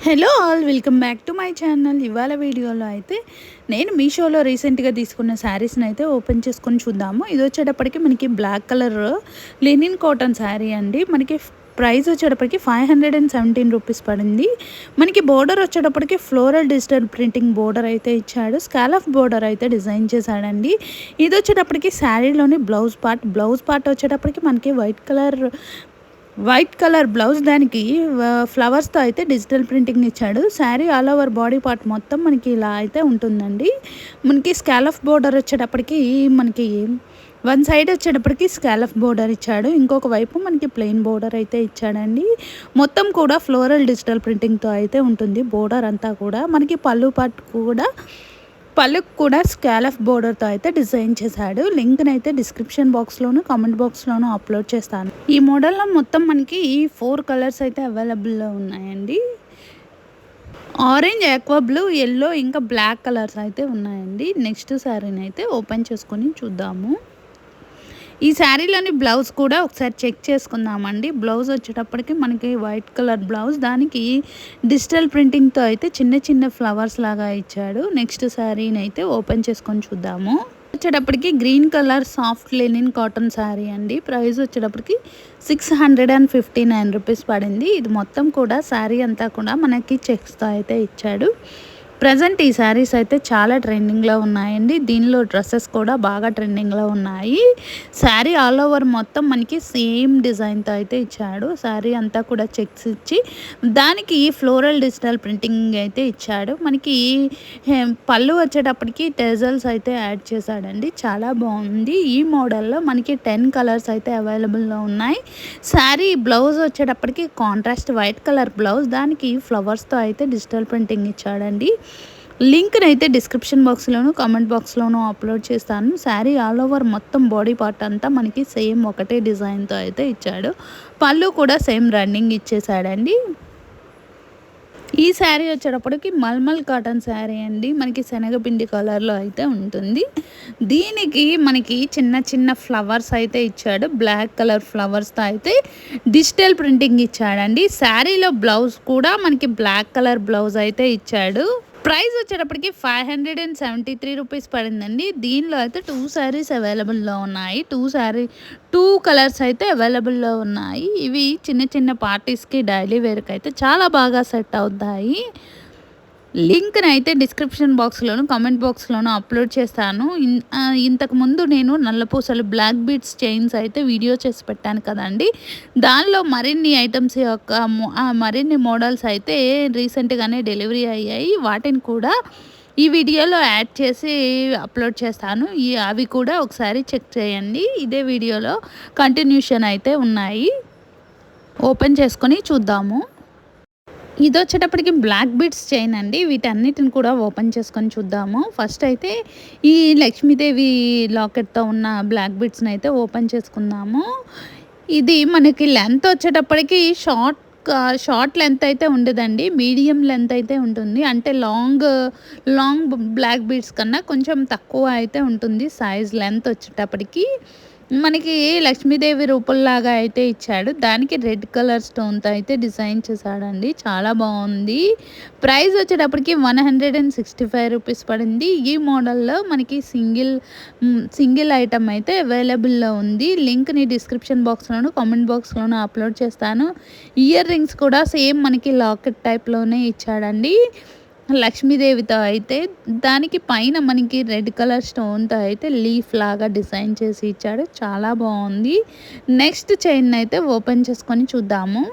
Hello all, welcome back to my channel. ఇవాళ వీడియోలో అయితే నేను మీషోలో రీసెంట్గా తీసుకున్న శారీస్ని అయితే ఓపెన్ చేసుకొని చూద్దాము. ఇది వచ్చేటప్పటికి మనకి black colour linen cotton sari అండి. మనకి ప్రైస్ వచ్చేటప్పటికి 517 రూపీస్ పడింది. మనకి బోర్డర్ వచ్చేటప్పటికి ఫ్లోరల్ డిజిటల్ ప్రింటింగ్ బోర్డర్ అయితే ఇచ్చాడు. స్కాలఫ్ బోర్డర్ అయితే డిజైన్ చేశాడండి. ఇది వచ్చేటప్పటికి శారీలోని బ్లౌజ్ పార్ట్ వచ్చేటప్పటికి మనకి వైట్ కలర్ బ్లౌజ్, దానికి ఫ్లవర్స్తో అయితే డిజిటల్ ప్రింటింగ్ ఇచ్చాడు. Sari all over body part మొత్తం మనకి ఇలా అయితే ఉంటుందండి. మనకి స్కాలఫ్ బోర్డర్ వచ్చేటప్పటికి మనకి వన్ సైడ్ వచ్చేటప్పటికి స్కాలఫ్ బోర్డర్ ఇచ్చాడు, ఇంకొక వైపు మనకి ప్లెయిన్ బోర్డర్ అయితే ఇచ్చాడండి. మొత్తం కూడా ఫ్లోరల్ డిజిటల్ ప్రింటింగ్తో అయితే ఉంటుంది బోర్డర్ అంతా కూడా. మనకి పళ్ళుకు కూడా స్కాలఫ్ బోర్డర్తో అయితే డిజైన్ చేశాడు. లింక్ని అయితే డిస్క్రిప్షన్ బాక్స్లోను కామెంట్ బాక్స్లోను అప్లోడ్ చేస్తాను. ఈ మోడల్లో మొత్తం మనకి 4 కలర్స్ అయితే అవైలబుల్లో ఉన్నాయండి. ఆరెంజ్, ఆక్వా బ్లూ, ఎల్లో, ఇంకా బ్లాక్ కలర్స్ అయితే ఉన్నాయండి. నెక్స్ట్ శారీని అయితే ఓపెన్ చేసుకొని చూద్దాము. ఈ శారీలోని బ్లౌజ్ కూడా ఒకసారి చెక్ చేసుకుందామండి. బ్లౌజ్ వచ్చేటప్పటికి మనకి వైట్ కలర్ బ్లౌజ్, దానికి డిజిటల్ ప్రింటింగ్తో అయితే చిన్న చిన్న ఫ్లవర్స్ లాగా ఇచ్చాడు. నెక్స్ట్ శారీని అయితే ఓపెన్ చేసుకొని చూద్దాము. వచ్చేటప్పటికి green colour soft Lenin cotton sari అండి. ప్రైస్ వచ్చేటప్పటికి 659 రూపీస్ పడింది. ఇది మొత్తం కూడా శారీ అంతా కూడా మనకి చెక్స్తో అయితే ఇచ్చాడు. ప్రజెంట్ ఈ శారీస్ అయితే చాలా ట్రెండింగ్లో ఉన్నాయండి. దీనిలో డ్రెస్సెస్ కూడా బాగా ట్రెండింగ్లో ఉన్నాయి. శారీ ఆల్ ఓవర్ మొత్తం మనకి సేమ్ డిజైన్తో అయితే ఇచ్చాడు. శారీ అంతా కూడా చెక్స్ ఇచ్చి దానికి ఫ్లోరల్ డిజిటల్ ప్రింటింగ్ అయితే ఇచ్చాడు. మనకి పళ్ళు వచ్చేటప్పటికి టెజల్స్ అయితే యాడ్ చేశాడండి. చాలా బాగుంది. ఈ మోడల్లో మనకి 10 కలర్స్ అయితే అవైలబుల్లో ఉన్నాయి. శారీ బ్లౌజ్ వచ్చేటప్పటికి కాంట్రాస్ట్ వైట్ కలర్ బ్లౌజ్, దానికి ఫ్లవర్స్తో అయితే డిజిటల్ ప్రింటింగ్ ఇచ్చాడండి. లింక్ని అయితే డిస్క్రిప్షన్ బాక్స్లోను కామెంట్ బాక్స్లోను అప్లోడ్ చేస్తాను. శారీ ఆల్ ఓవర్ మొత్తం బాడీ పార్ట్ అంతా మనకి సేమ్ ఒకటే డిజైన్తో అయితే ఇచ్చాడు. పళ్ళు కూడా సేమ్ రన్నింగ్ ఇచ్చేసాడండి. ఈ శారీ వచ్చేటప్పటికి మల్మల్ కాటన్ శారీ అండి. మనకి శనగపిండి కలర్లో అయితే ఉంటుంది. దీనికి మనకి చిన్న చిన్న ఫ్లవర్స్ అయితే ఇచ్చాడు. బ్లాక్ కలర్ ఫ్లవర్స్తో అయితే డిజిటల్ ప్రింటింగ్ ఇచ్చాడండి. శారీలో బ్లౌజ్ కూడా మనకి బ్లాక్ కలర్ బ్లౌజ్ అయితే ఇచ్చాడు. ప్రైస్ వచ్చేటప్పటికి 573 రూపీస్ పడిందండి. దీనిలో అయితే 2 శారీస్ అవైలబుల్లో ఉన్నాయి. 2 కలర్స్ అయితే అవైలబుల్లో ఉన్నాయి. ఇవి చిన్న చిన్న పార్టీస్కి డైలీ వేర్కి అయితే చాలా బాగా సెట్ అవుతాయి. లింక్ని అయితే డిస్క్రిప్షన్ బాక్స్లోను కామెంట్ బాక్స్లోను అప్లోడ్ చేస్తాను. ఇంతకుముందు నేను నల్లపూసలు బ్లాక్ బీడ్స్ చైన్స్ అయితే వీడియో చేసి పెట్టాను కదండి. దానిలో మరిన్ని ఐటమ్స్ యొక్క మరిన్ని మోడల్స్ అయితే రీసెంట్గానే డెలివరీ అయ్యాయి. వాటిని కూడా ఈ వీడియోలో యాడ్ చేసి అప్లోడ్ చేస్తాను. అవి కూడా ఒకసారి చెక్ చేయండి. ఇదే వీడియోలో కంటిన్యూషన్ అయితే ఉన్నాయి. ఓపెన్ చేసుకొని చూద్దాము. ఇది వచ్చేటప్పటికి బ్లాక్ బీడ్స్ చైన్ అండి. వీటన్నిటిని కూడా ఓపెన్ చేసుకొని చూద్దాము. ఫస్ట్ అయితే ఈ లక్ష్మీదేవి లాకెట్తో ఉన్న బ్లాక్ బీడ్స్ని అయితే ఓపెన్ చేసుకుందాము. ఇది మనకి లెంత్ వచ్చేటప్పటికి షార్ట్ లెంత్ అయితే ఉండదండి, మీడియం లెంత్ అయితే ఉంటుంది. అంటే లాంగ్ బ్లాక్ బీడ్స్ కన్నా కొంచెం తక్కువ అయితే ఉంటుంది సైజ్ లెంత్ వచ్చేటప్పటికి. మనకి లక్ష్మీదేవి రూపంలాగా అయితే ఇచ్చాడు. దానికి రెడ్ కలర్ స్టోన్తో అయితే డిజైన్ చేశాడండి. చాలా బాగుంది. ప్రైస్ వచ్చేటప్పటికి 165 రూపీస్ పడింది. ఈ మోడల్లో మనకి సింగిల్ ఐటమ్ అయితే అవైలబుల్లో ఉంది. లింక్ని డిస్క్రిప్షన్ బాక్స్లోను కామెంట్ బాక్స్లోను అప్లోడ్ చేస్తాను. ఇయర్ రింగ్స్ కూడా సేమ్ మనకి లాకెట్ టైప్లోనే ఇచ్చాడండి. లక్ష్మీదేవితో అయితే దానికి పైన మనకి రెడ్ కలర్ స్టోన్తో అయితే లీఫ్ లాగా డిజైన్ చేసి ఇచ్చాడు. చాలా బాగుంది. నెక్స్ట్ చైన్ అయితే ఓపెన్ చేసుకొని చూద్దాము.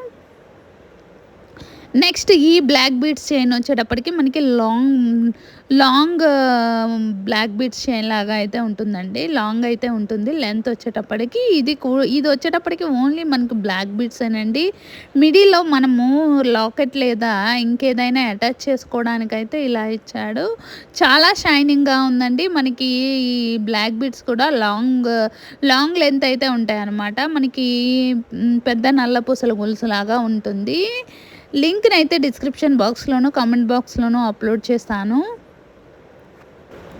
నెక్స్ట్ ఈ బ్లాక్ బీడ్స్ చైన్ వచ్చేటప్పటికి మనకి లాంగ్ బ్లాక్ బీడ్స్ చైన్ లాగా అయితే ఉంటుందండి. లాంగ్ అయితే ఉంటుంది. లెంత్ వచ్చేటప్పటికి ఇది వచ్చేటప్పటికి ఓన్లీ మనకి బ్లాక్ బీడ్స్ ఏనండి. మిడిల్లో మనము లాకెట్ లేదా ఇంకేదైనా అటాచ్ చేసుకోవడానికైతే ఇలా ఇచ్చాడు. చాలా షైనింగ్గా ఉందండి. మనకి ఈ బ్లాక్ బీడ్స్ కూడా లాంగ్ లెంత్ అయితే ఉంటాయి అన్నమాట. మనకి పెద్ద నల్ల పూసల గొలుసు లాగా ఉంటుంది. లింక్ని అయితే డిస్క్రిప్షన్ బాక్స్లోను కామెంట్ బాక్స్లోను అప్లోడ్ చేస్తాను.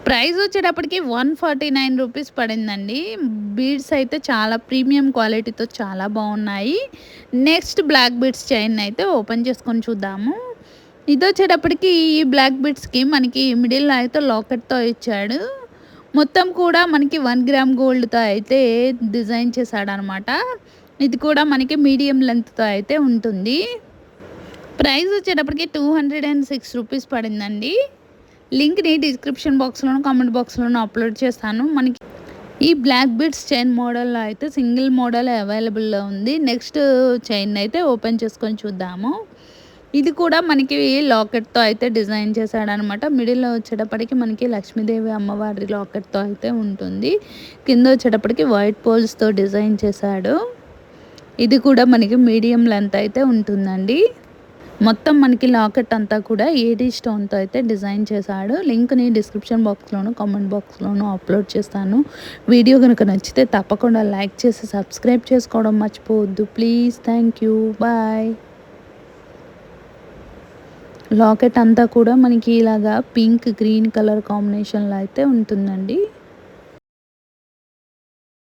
ప్రైస్ వచ్చేటప్పటికి 149 రూపీస్ పడిందండి. బీడ్స్ అయితే చాలా ప్రీమియం క్వాలిటీతో చాలా బాగున్నాయి. నెక్స్ట్ బ్లాక్ బీడ్స్ చైన్ అయితే ఓపెన్ చేసుకొని చూద్దాము. ఇది వచ్చేటప్పటికి ఈ బ్లాక్ బిట్స్కి మనకి మిడిల్లో అయితే లాకెట్తో ఇచ్చాడు. మొత్తం కూడా మనకి 1 గ్రామ్ గోల్డ్తో అయితే డిజైన్ చేశాడనమాట. ఇది కూడా మనకి మీడియం లెంత్తో అయితే ఉంటుంది. ప్రైస్ వచ్చేటప్పటికి 206 రూపీస్ పడిందండి. లింక్ని డిస్క్రిప్షన్ బాక్స్లోను కామెంట్ బాక్స్లోను అప్లోడ్ చేస్తాను. మనకి ఈ బ్లాక్ బిట్స్ చైన్ మోడల్లో అయితే సింగిల్ మోడల్ అవైలబుల్లో ఉంది. నెక్స్ట్ చైన్ అయితే ఓపెన్ చేసుకొని చూద్దాము. ఇది కూడా మనకి లాకెట్తో అయితే డిజైన్ చేశాడనమాట. మిడిల్లో వచ్చేటప్పటికి మనకి లక్ష్మీదేవి అమ్మవారి లాకెట్తో అయితే ఉంటుంది. కింద వచ్చేటప్పటికి వైట్ పోల్స్తో డిజైన్ చేశాడు. ఇది కూడా మనకి మీడియం లెంత్ అయితే ఉంటుందండి. మొత్తం మనకి లాకెట్ అంతా కూడా ఏడీ స్టోన్తో అయితే డిజైన్ చేశాడు. లింక్ని డిస్క్రిప్షన్ బాక్స్లోను కామెంట్ బాక్స్లోను అప్లోడ్ చేస్తాను. వీడియో కనుక నచ్చితే తప్పకుండా లైక్ చేసి సబ్స్క్రైబ్ చేసుకోవడం మర్చిపోవద్దు please. Thank you, bye. Locket అంతా కూడా మనకి ఇలాగా పింక్ గ్రీన్ కలర్ కాంబినేషన్లో అయితే ఉంటుందండి.